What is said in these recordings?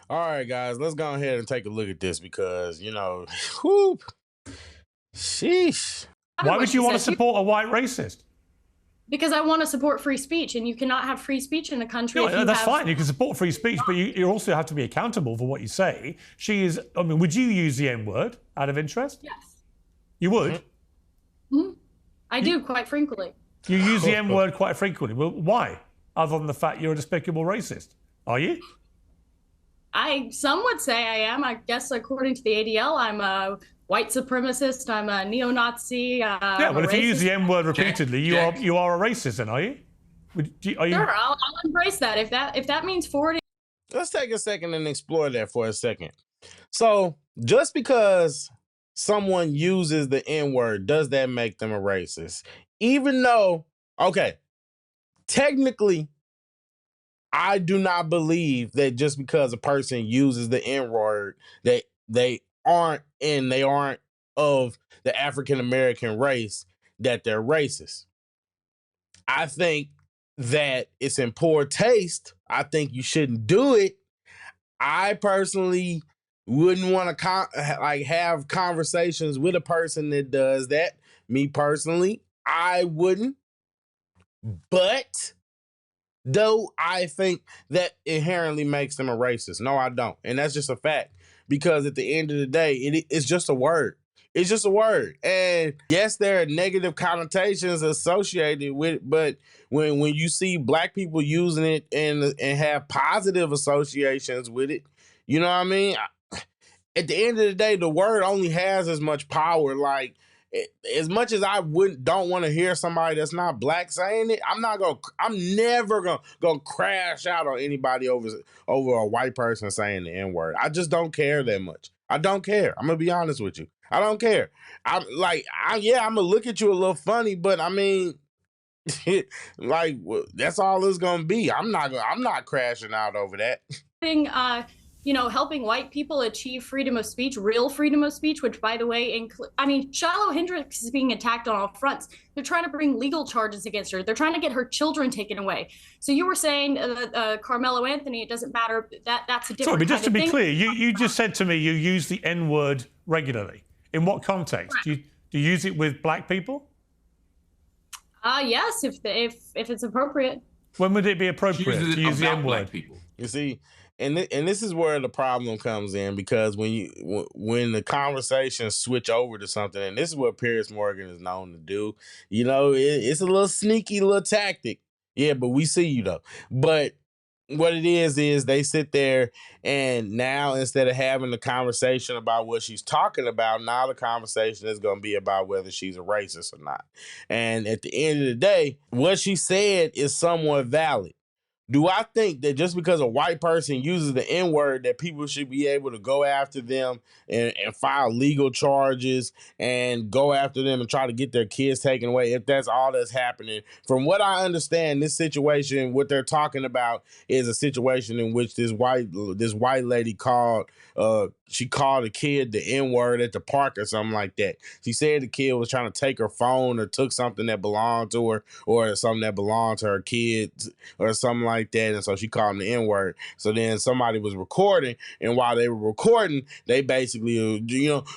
All right, guys, let's go ahead and take a look at this because, whoop, sheesh. Why would you want to support a white racist? Because I want to support free speech, and you cannot have free speech in a country. No, that's fine. You can support free speech, but you also have to be accountable for what you say. I mean, would you use the N-word out of interest? Yes. You would? Mm-hmm. I do, quite frequently. You use the N-word quite frequently. Well, why? Other than the fact you're a despicable racist. Are you? Some would say I am. I guess according to the ADL, I'm a white supremacist. I'm a neo-Nazi. Yeah, well, if you use the N-word repeatedly, you are a racist, then, are you? Sure, I'll embrace that. If that means forwarding. Let's take a second and explore that for a second. So, just because someone uses the N-word, does that make them a racist? Even though, okay, technically, I do not believe that just because a person uses the N-word that they aren't of the African American race that they're racist. I think that it's in poor taste. I think you shouldn't do it. I personally wouldn't want to have conversations with a person that does that. Me personally, I wouldn't. But though I think that inherently makes them a racist. No, I don't. And that's just a fact. Because at the end of the day, it's just a word. It's just a word. And yes, there are negative connotations associated with it, but when you see black people using it and have positive associations with it, you know what I mean? At the end of the day, the word only has as much power. Like, as much as I don't want to hear somebody that's not black saying it, I'm never gonna crash out on anybody over a white person saying the N-word. I just don't care that much. I don't care. I'm gonna be honest with you. I don't care. I'm gonna look at you a little funny, but I mean, that's all it's gonna be. I'm not crashing out over that. Helping white people achieve freedom of speech, real freedom of speech, which, by the way, Shiloh Hendrix is being attacked on all fronts. They're trying to bring legal charges against her. They're trying to get her children taken away. So you were saying Carmelo Anthony, it doesn't matter. That's a different Sorry, but just to be thing. clear, you just said to me you use the N-word regularly. In what context? Do you use it with black people? Yes, if it's appropriate. When would it be appropriate to use the N-word? You see, and this is where the problem comes in, because when the conversations switch over to something, and this is what Piers Morgan is known to do, it's a little sneaky little tactic. Yeah, but we see you though. But what it is they sit there, and now instead of having the conversation about what she's talking about, now the conversation is going to be about whether she's a racist or not. And at the end of the day, what she said is somewhat valid. Do I think that just because a white person uses the N-word that people should be able to go after them and file legal charges and go after them and try to get their kids taken away if that's all that's happening? From what I understand, this situation, what they're talking about is a situation in which this white lady called a kid the N-word at the park or something like that. She said the kid was trying to take her phone or took something that belonged to her or something that belonged to her kids or something like that, and so she called him the N-word. So then somebody was recording, and while they were recording, they basically,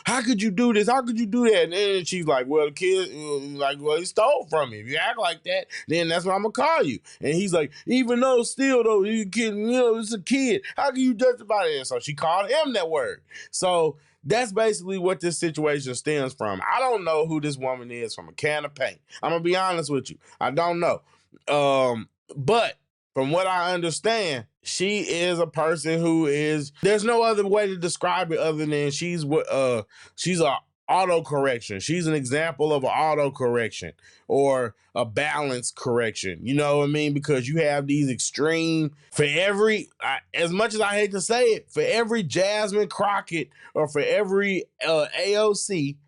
how could you do this? How could you do that? And then she's like, well, the kid, he stole from me. If you act like that, then that's what I'm gonna call you. And he's like, even though still though, you kid, it's a kid. How can you justify that? And so she called him that word. So that's basically what this situation stems from. I don't know who this woman is from a can of paint. I'm gonna be honest with you. I don't know. But from what I understand, she is a person who is, there's no other way to describe it other than she's a autocorrection. She's an example of an autocorrection or a balanced correction. You know what I mean? Because you have these extreme, as much as I hate to say it, for every Jasmine Crockett or for every AOC,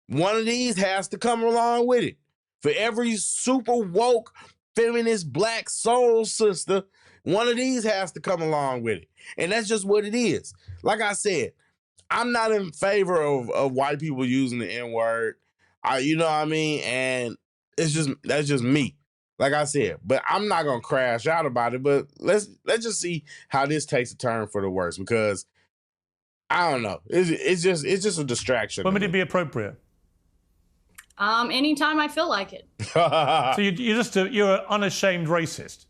one of these has to come along with it. For every super woke feminist black soul sister, one of these has to come along with it. And that's just what it is. Like I said, I'm not in favor of white people using the N-word. You know what I mean? And that's just me. like I said, but I'm not gonna crash out about it. But let's just see how this takes a turn for the worse, because I don't know. It's just a distraction. When would it be appropriate? Anytime I feel like it. So you're an unashamed racist.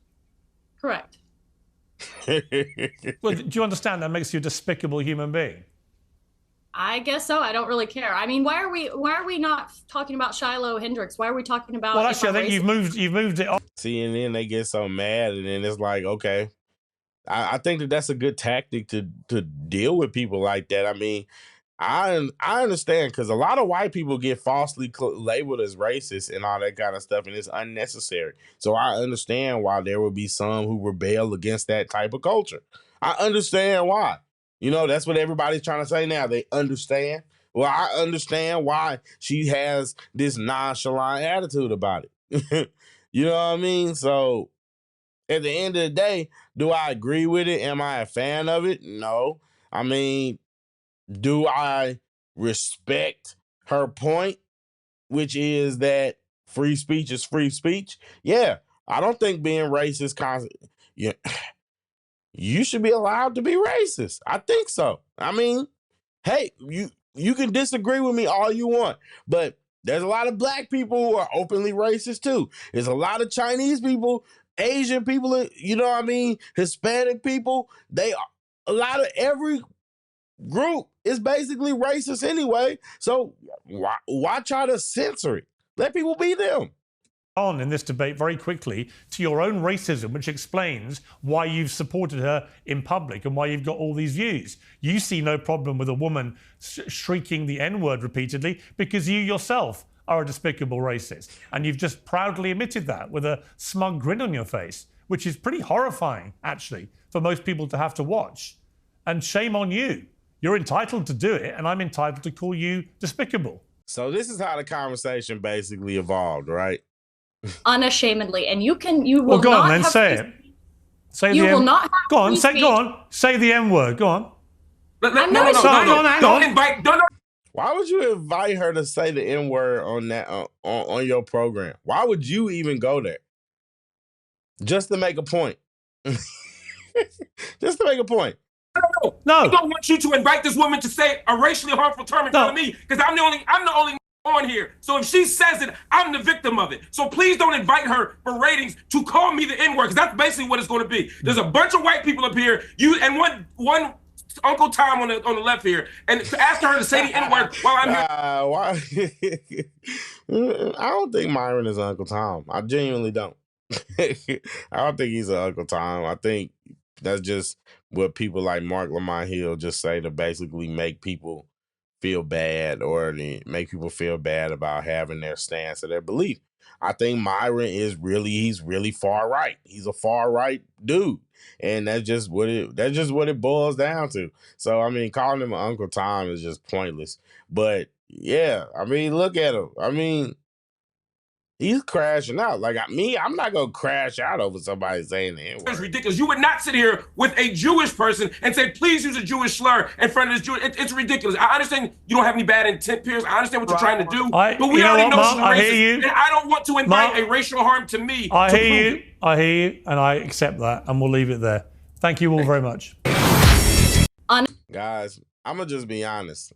Correct. Well, do you understand that makes you a despicable human being? I guess so. I don't really care. I mean, why are we not talking about Shiloh Hendrix? Why are we talking about? Well, actually, I think you've moved it on. See, and then they get so mad, and then it's like, okay, I think that's a good tactic to deal with people like that. I mean, I understand, because a lot of white people get falsely labeled as racist and all that kind of stuff, and it's unnecessary. So I understand why there will be some who rebel against that type of culture. I understand why. You know, that's what everybody's trying to say now. They understand. Well, I understand why she has this nonchalant attitude about it. You know what I mean? So at the end of the day, do I agree with it? Am I a fan of it? No. I mean, do I respect her point, which is that free speech is free speech? Yeah. I don't think being racist yeah, you should be allowed to be racist. I think so. I mean, hey, you can disagree with me all you want, but there's a lot of black people who are openly racist too. There's a lot of Chinese people, Asian people, you know what I mean, Hispanic people. A lot of every group is basically racist anyway. So why try to censor it? Let people be them. On in this debate very quickly to your own racism, which explains why you've supported her in public and why you've got all these views. You see no problem with a woman shrieking the N-word repeatedly because you yourself are a despicable racist. And you've just proudly admitted that with a smug grin on your face, which is pretty horrifying, actually, for most people to have to watch. And shame on you. You're entitled to do it, and I'm entitled to call you despicable. So this is how the conversation basically evolved, right? Unashamedly, and you will well, go not on then, have say it. Say you the will M- not have go on, free go on, say the M word. Go on. No. Why would you invite her to say the N word on that on your program? Why would you even go there? Just to make a point. Just to make a point. No. I don't want you to invite this woman to say a racially harmful term in front of me, because I'm the only on here. So if she says it, I'm the victim of it. So please don't invite her for ratings to call me the N-word, because that's basically what it's going to be. There's a bunch of white people up here, you and one Uncle Tom on the left here, and to ask her to say the N-word while I'm here. Why? I don't think Myron is Uncle Tom. I genuinely don't. I don't think he's an Uncle Tom. I think that's just what people like Marc Lamont Hill just say to basically make people feel bad, or make people feel bad about having their stance or their belief. I think Myron he's really far right. He's a far right dude. And that's just what it boils down to. So I mean, calling him Uncle Tom is just pointless. But yeah, I mean, look at him. I mean, he's crashing out. Like I'm not gonna crash out over somebody saying the N-word. It's ridiculous. You would not sit here with a Jewish person and say, please use a Jewish slur in front of this Jewish. It's ridiculous. I understand you don't have any bad intent, Pierce. I understand what you're trying to do. But we already know she's racist. And I don't want to invite a racial harm to me. I hear you, and I accept that, and we'll leave it there. Thank you all very much. Guys, I'm gonna just be honest.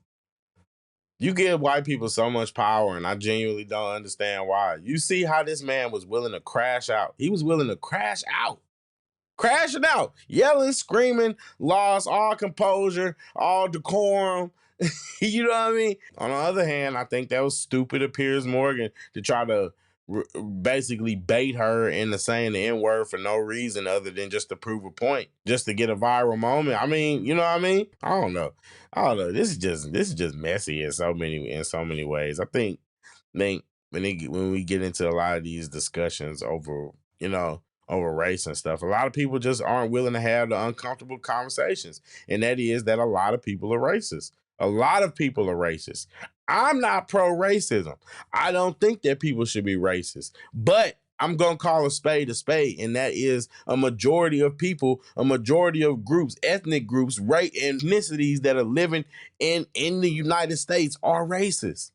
You give white people so much power, and I genuinely don't understand why. You see how this man was willing to crash out. He was willing to crash out. Crashing out. Yelling, screaming, lost all composure, all decorum. You know what I mean? On the other hand, I think that was stupid of Piers Morgan to try to basically bait her into saying the N-word for no reason other than just to prove a point, just to get a viral moment. I mean, you know what I mean? I don't know. This is just messy in so many ways. I think when we get into a lot of these discussions over race and stuff, a lot of people just aren't willing to have the uncomfortable conversations. And that is that a lot of people are racist. A lot of people are racist. I'm not pro-racism. I don't think that people should be racist. But I'm going to call a spade, and that is a majority of people, a majority of groups, ethnic groups, race, and ethnicities that are living in the United States are racist.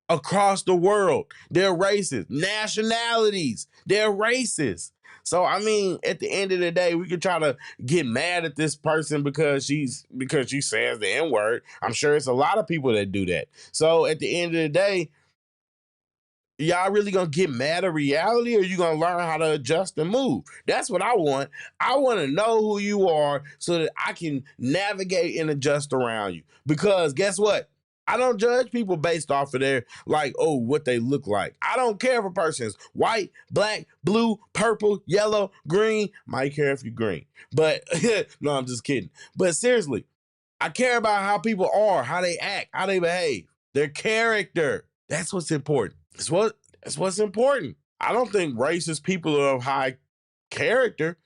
across the world. They're racist. Nationalities, they're racist. So I mean, at the end of the day, we can try to get mad at this person because she says the N-word. I'm sure it's a lot of people that do that. So at the end of the day, y'all really gonna get mad at reality, or you gonna learn how to adjust and move? That's what I want. I want to know who you are so that I can navigate and adjust around you. Because guess what? I don't judge people based off of their, like, oh, what they look like. I don't care if a person's white, black, blue, purple, yellow, green. Might care if you're green. But no, I'm just kidding. But seriously, I care about how people are, how they act, how they behave, their character. That's what's important. That's what's important. I don't think racist people are of high character,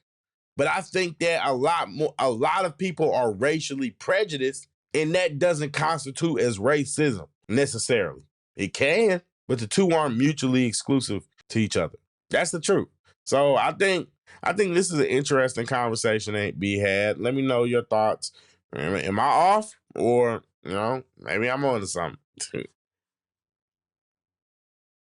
but I think that a lot of people are racially prejudiced, and that doesn't constitute as racism necessarily. It can, but the two aren't mutually exclusive to each other. That's the truth. So I think this is an interesting conversation to be had. Let me know your thoughts. Am I off, or maybe I'm on to something?